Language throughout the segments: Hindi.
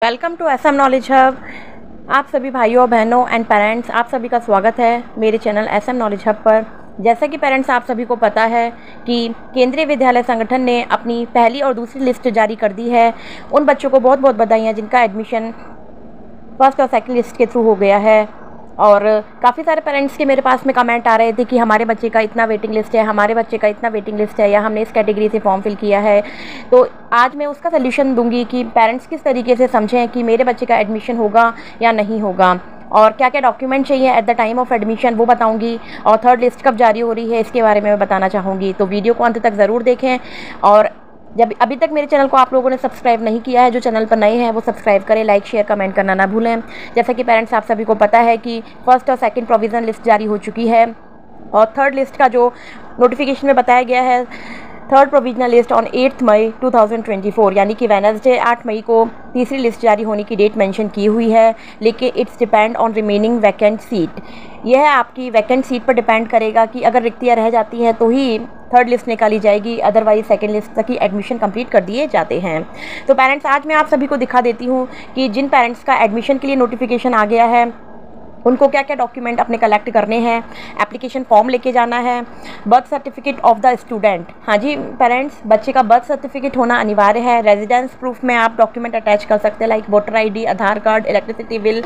Welcome to SM knowledge hub. आप सभी भाइयों बहनों एंड पेरेंट्स, आप सभी का स्वागत है मेरे चैनल एसएम नॉलेज हब पर। जैसा कि पेरेंट्स आप सभी को पता है कि केंद्रीय विद्यालय संगठन ने अपनी पहली और दूसरी लिस्ट जारी कर दी है। उन बच्चों को बहुत बहुत बधाइयाँ जिनका एडमिशन फर्स्ट और सेकंड लिस्ट के थ्रू हो गया है। और काफ़ी सारे पेरेंट्स के मेरे पास में कमेंट आ रहे थे कि हमारे बच्चे का इतना वेटिंग लिस्ट है, हमारे बच्चे का इतना वेटिंग लिस्ट है, या हमने इस कैटेगरी से फॉर्म फिल किया है। तो आज मैं उसका सल्यूशन दूंगी कि पेरेंट्स किस तरीके से समझें कि मेरे बच्चे का एडमिशन होगा या नहीं होगा, और क्या क्या डॉक्यूमेंट चाहिए at the time of admission वो बताऊंगी, और थर्ड लिस्ट कब जारी हो रही है इसके बारे में मैं बताना चाहूँगी। तो वीडियो को अंत तक ज़रूर देखें। और जब अभी तक मेरे चैनल को आप लोगों ने सब्सक्राइब नहीं किया है, जो चैनल पर नए हैं वो सब्सक्राइब करें, लाइक शेयर कमेंट करना ना भूलें। जैसा कि पेरेंट्स आप सभी को पता है कि फर्स्ट और सेकंड प्रोविज़न लिस्ट जारी हो चुकी है, और थर्ड लिस्ट का जो नोटिफिकेशन में बताया गया है, थर्ड प्रोविजनल लिस्ट ऑन 8 मई 2024 यानी कि वेडनेसडे 8 मई को तीसरी लिस्ट जारी होने की डेट मेंशन की हुई है। लेकिन it's depend on remaining vacant seat. यह आपकी वैकेंट सीट पर डिपेंड करेगा कि अगर रिक्तियाँ रह जाती हैं तो ही थर्ड लिस्ट निकाली जाएगी, अदरवाइज सेकंड लिस्ट तक ही एडमिशन कंप्लीट कर दिए जाते हैं। तो पेरेंट्स, आज मैं आप सभी को दिखा देती हूँ कि जिन पेरेंट्स का एडमिशन के लिए नोटिफिकेशन आ गया है उनको क्या क्या डॉक्यूमेंट अपने कलेक्ट करने हैं। एप्लीकेशन फॉर्म लेके जाना है, birth certificate of the student. हाँ जी पेरेंट्स, बच्चे का बर्थ सर्टिफिकेट होना अनिवार्य है। रेजिडेंस प्रूफ में आप डॉक्यूमेंट अटैच कर सकते हैं, लाइक वोटर आईडी, आधार कार्ड, इलेक्ट्रिसिटी बिल।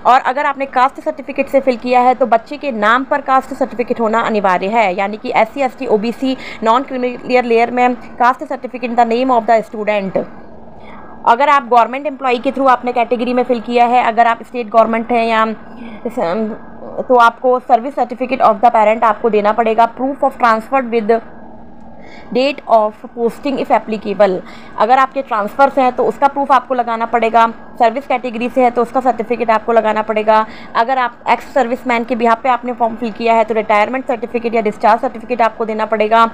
और अगर आपने कास्ट सर्टिफिकेट से फिल किया है तो बच्चे के नाम पर कास्ट सर्टिफिकेट होना अनिवार्य है, यानी कि SC ST OBC non creamy layer में caste certificate in the name of the student. अगर आप गवर्नमेंट एम्प्लॉई के थ्रू आपने कैटेगरी में फिल किया है, अगर आप स्टेट गवर्नमेंट हैं या तो आपको service certificate of the parent आपको देना पड़ेगा। Proof of transfer with date of posting if applicable. अगर आपके ट्रांसफ़र्स हैं तो उसका प्रूफ आपको लगाना पड़ेगा। सर्विस कैटेगरी से है तो उसका सर्टिफिकेट आपको लगाना पड़ेगा। अगर आप एक्स सर्विसमैन के बिहाफ पे आपने फॉर्म फिल किया है तो रिटायरमेंट सर्टिफिकेट या डिस्चार्ज सर्टिफिकेट आपको देना पड़ेगा।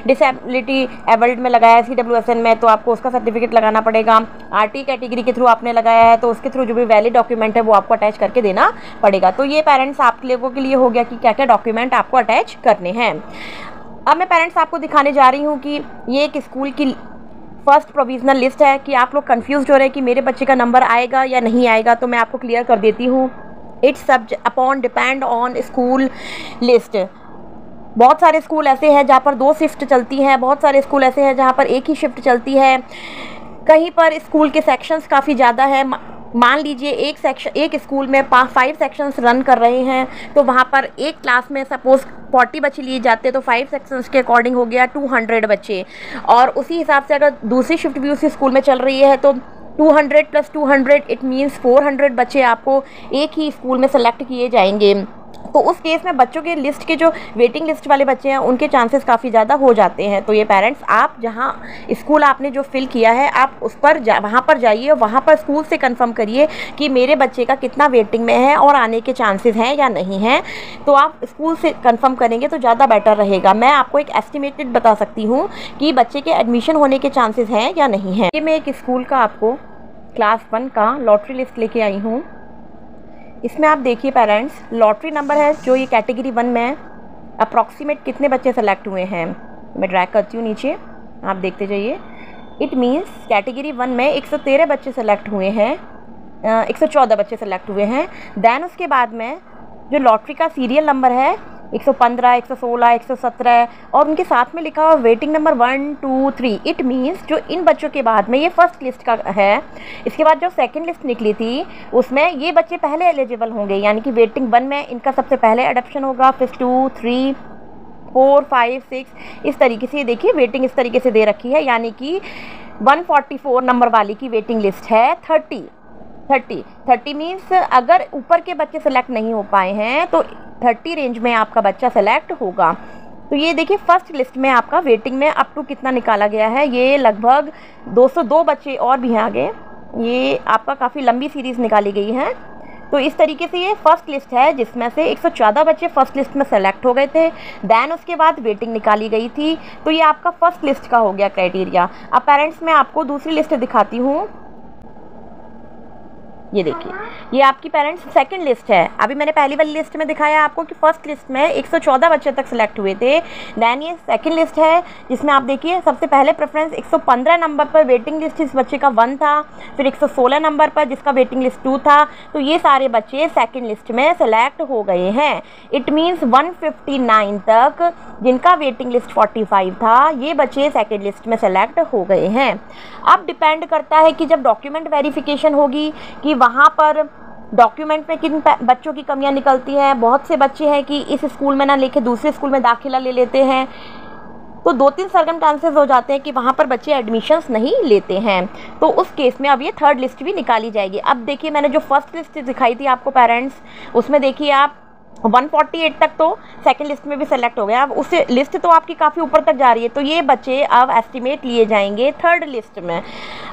डिसेबिलिटी एबल्ड में लगाया है CWSN में तो आपको उसका सर्टिफिकेट लगाना पड़ेगा। RT कैटेगरी के थ्रू आपने लगाया है तो उसके थ्रू जो भी वैलिड डॉक्यूमेंट है वो आपको अटैच करके देना पड़ेगा। तो ये पेरेंट्स आप लोगों के लिए हो गया कि क्या क्या डॉक्यूमेंट आपको अटैच करने हैं। अब मैं पेरेंट्स आपको दिखाने जा रही हूँ कि ये एक स्कूल की फर्स्ट प्रोविजनल लिस्ट है। कि आप लोग कंफ्यूज हो रहे हैं कि मेरे बच्चे का नंबर आएगा या नहीं आएगा, तो मैं आपको क्लियर कर देती हूँ। It's upon depend on school list. बहुत सारे स्कूल ऐसे हैं जहाँ पर 2 शिफ्ट चलती हैं, बहुत सारे स्कूल ऐसे हैं जहाँ पर एक ही शिफ्ट चलती है। कहीं पर स्कूल के सेक्शंस काफ़ी ज़्यादा है। मान लीजिए एक स्कूल में 5 सेक्शंस रन कर रहे हैं, तो वहाँ पर एक क्लास में सपोज़ 40 बच्चे लिए जाते हैं, तो 5 सेक्शंस के अकॉर्डिंग हो गया 200 बच्चे। और उसी हिसाब से अगर दूसरी शिफ्ट भी उसी स्कूल में चल रही है तो 200 + 200 इट मीन्स 400 बच्चे आपको एक ही स्कूल में सेलेक्ट किए जाएंगे। तो उस केस में बच्चों के लिस्ट के जो वेटिंग लिस्ट वाले बच्चे हैं उनके चांसेस काफ़ी ज़्यादा हो जाते हैं। तो ये पेरेंट्स, आप जहाँ स्कूल आपने जो फिल किया है आप उस पर वहाँ पर जाइए और वहाँ पर स्कूल से कंफर्म करिए कि मेरे बच्चे का कितना वेटिंग में है और आने के चांसेस हैं या नहीं हैं। तो आप स्कूल से कंफर्म करेंगे तो ज़्यादा बेटर रहेगा। मैं आपको एक एस्टिमेटेड बता सकती हूँ कि बच्चे के एडमिशन होने के चांसेस हैं या नहीं हैं। ये मैं एक स्कूल का आपको क्लास 1 का लॉटरी लिस्ट लेके आई हूँ। इसमें आप देखिए पेरेंट्स, लॉटरी नंबर है जो ये कैटेगरी 1 में अप्रॉक्सीमेट कितने बच्चे सेलेक्ट हुए हैं। मैं ड्रैग करती हूँ नीचे, आप देखते जाइए। इट मीन्स कैटेगरी 1 में 113 बच्चे सेलेक्ट हुए हैं, 114 बच्चे सेलेक्ट हुए हैं। दैन उसके बाद में जो लॉटरी का सीरियल नंबर है 115, 116, 117 और उनके साथ में लिखा हुआ वेटिंग नंबर 1, 2, 3। इट मीन्स जो इन बच्चों के बाद में ये फर्स्ट लिस्ट का है, इसके बाद जो सेकंड लिस्ट निकली थी उसमें ये बच्चे पहले एलिजिबल होंगे, यानी कि वेटिंग 1 में इनका सबसे पहले एडॉप्शन होगा, फिर 2, 3, 4, 5, 6 इस तरीके से। देखिए वेटिंग इस तरीके से दे रखी है, यानी कि 144 नंबर वाली की वेटिंग लिस्ट है। 30 मीन्स अगर ऊपर के बच्चे सेलेक्ट नहीं हो पाए हैं तो 30 रेंज में आपका बच्चा सेलेक्ट होगा। तो ये देखिए फर्स्ट लिस्ट में आपका वेटिंग में अप टू कितना निकाला गया है, ये लगभग 202 बच्चे और भी हैं आगे। ये आपका काफ़ी लंबी सीरीज़ निकाली गई है। तो इस तरीके से ये फर्स्ट लिस्ट है जिसमें से 114 बच्चे फर्स्ट लिस्ट में सेलेक्ट हो गए थे। दैन उसके बाद वेटिंग निकाली गई थी। तो ये आपका फर्स्ट लिस्ट का हो गया क्राइटेरिया। अब पेरेंट्स, मैं आपको दूसरी लिस्ट दिखाती हूँ। ये देखिए, ये आपकी पेरेंट्स सेकंड लिस्ट है। अभी मैंने पहली वाली लिस्ट में दिखाया आपको कि फर्स्ट लिस्ट में 114 बच्चे तक सिलेक्ट हुए थे। दैन ये सेकंड लिस्ट है जिसमें आप देखिए सबसे पहले प्रेफरेंस 115 नंबर पर वेटिंग लिस्ट इस बच्चे का 1 था, फिर 116 नंबर पर जिसका वेटिंग लिस्ट 2 था। तो ये सारे बच्चे सेकेंड लिस्ट में सेलेक्ट हो गए हैं। इट मीन्स 159 तक जिनका वेटिंग लिस्ट 45 था, ये बच्चे सेकेंड लिस्ट में सेलेक्ट हो गए हैं। अब डिपेंड करता है कि जब डॉक्यूमेंट वेरिफिकेशन होगी कि वहाँ पर डॉक्यूमेंट में किन बच्चों की कमियां निकलती हैं। बहुत से बच्चे हैं कि इस स्कूल में ना लेके दूसरे स्कूल में दाखिला ले लेते हैं, तो 2-3 सर्कमस्टांसेस हो जाते हैं कि वहाँ पर बच्चे एडमिशन्स नहीं लेते हैं। तो उस केस में अब ये थर्ड लिस्ट भी निकाली जाएगी। अब देखिए मैंने जो फर्स्ट लिस्ट दिखाई थी आपको पेरेंट्स, उसमें देखिए आप 148 तक तो सेकंड लिस्ट में भी सेलेक्ट हो गया। अब उससे लिस्ट तो आपकी काफ़ी ऊपर तक जा रही है, तो ये बच्चे अब एस्टिमेट लिए जाएंगे थर्ड लिस्ट में।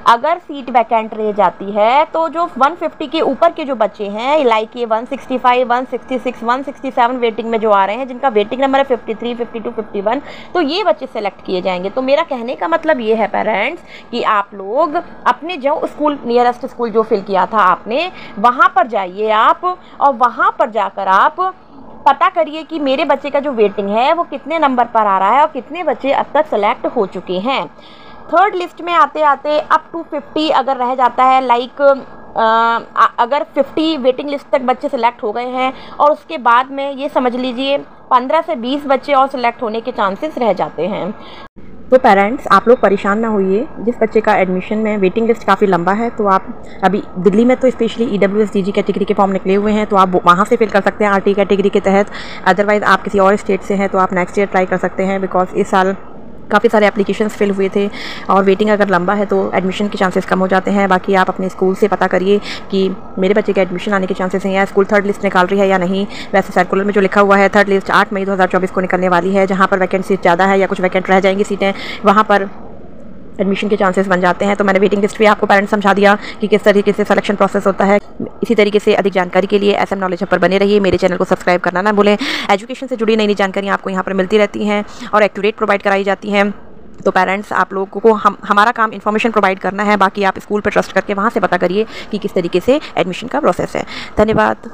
अगर सीट वैकेंट रह जाती है तो जो 150 के ऊपर के जो बच्चे हैं, लाइक ये 165, 166, 167 वेटिंग में जो आ रहे हैं, जिनका वेटिंग नंबर है 53, 52, 51, तो ये बच्चे सेलेक्ट किए जाएंगे। तो मेरा कहने का मतलब ये है पेरेंट्स कि आप लोग अपने जो स्कूल नियरेस्ट स्कूल जो फिल किया था आपने, वहाँ पर जाइए आप, और वहाँ पर जाकर आप पता करिए कि मेरे बच्चे का जो वेटिंग है वो कितने नंबर पर आ रहा है और कितने बच्चे अब तक सेलेक्ट हो चुके हैं। थर्ड लिस्ट में आते आते अप टू 50 अगर रह जाता है, लाइक अगर 50 वेटिंग लिस्ट तक बच्चे सेलेक्ट हो गए हैं और उसके बाद में ये समझ लीजिए 15 से 20 बच्चे और सेलेक्ट होने के चांसेस रह जाते हैं। तो पेरेंट्स आप लोग परेशान ना होइए, जिस बच्चे का एडमिशन में वेटिंग लिस्ट काफ़ी लंबा है, तो आप अभी दिल्ली में तो स्पेशली EWS DG कैटेगरी के फॉर्म निकले हुए हैं, तो आप वहाँ से फिल कर सकते हैं RT कैटेगरी के तहत। अदरवाइज़ आप किसी और स्टेट से हैं तो आप नेक्स्ट ईयर ट्राई कर सकते हैं, बिकॉज इस साल काफ़ी सारे एप्लीकेशंस फिल हुए थे और वेटिंग अगर लंबा है तो एडमिशन के चांसेस कम हो जाते हैं। बाकी आप अपने स्कूल से पता करिए कि मेरे बच्चे के एडमिशन आने के चांसेस हैं या स्कूल थर्ड लिस्ट निकाल रही है या नहीं। वैसे सर्कुलर में जो लिखा हुआ है थर्ड लिस्ट 8 मई 2024 को निकलने वाली है, जहाँ पर वैकेंसी ज़्यादा है या कुछ वैकेंट रह जाएंगी सीटें, वहाँ पर एडमिशन के चांसेस बन जाते हैं। तो मैंने वेटिंग लिस्ट भी आपको पेरेंट्स समझा दिया कि किस तरीके से सिलेक्शन प्रोसेस होता है। इसी तरीके से अधिक जानकारी के लिए SM नॉलेज हब पर बने रहिए। मेरे चैनल को सब्सक्राइब करना ना भूलें। एजुकेशन से जुड़ी नई नई जानकारियाँ आपको यहाँ पर मिलती रहती हैं और एक्यूरेट प्रोवाइड कराई जाती हैं। तो पेरेंट्स आप लोगों को हमारा काम इन्फॉर्मेशन प्रोवाइड करना है, बाकी आप स्कूल पर ट्रस्ट करके वहाँ से पता करिए कि किस तरीके से एडमिशन का प्रोसेस है। धन्यवाद।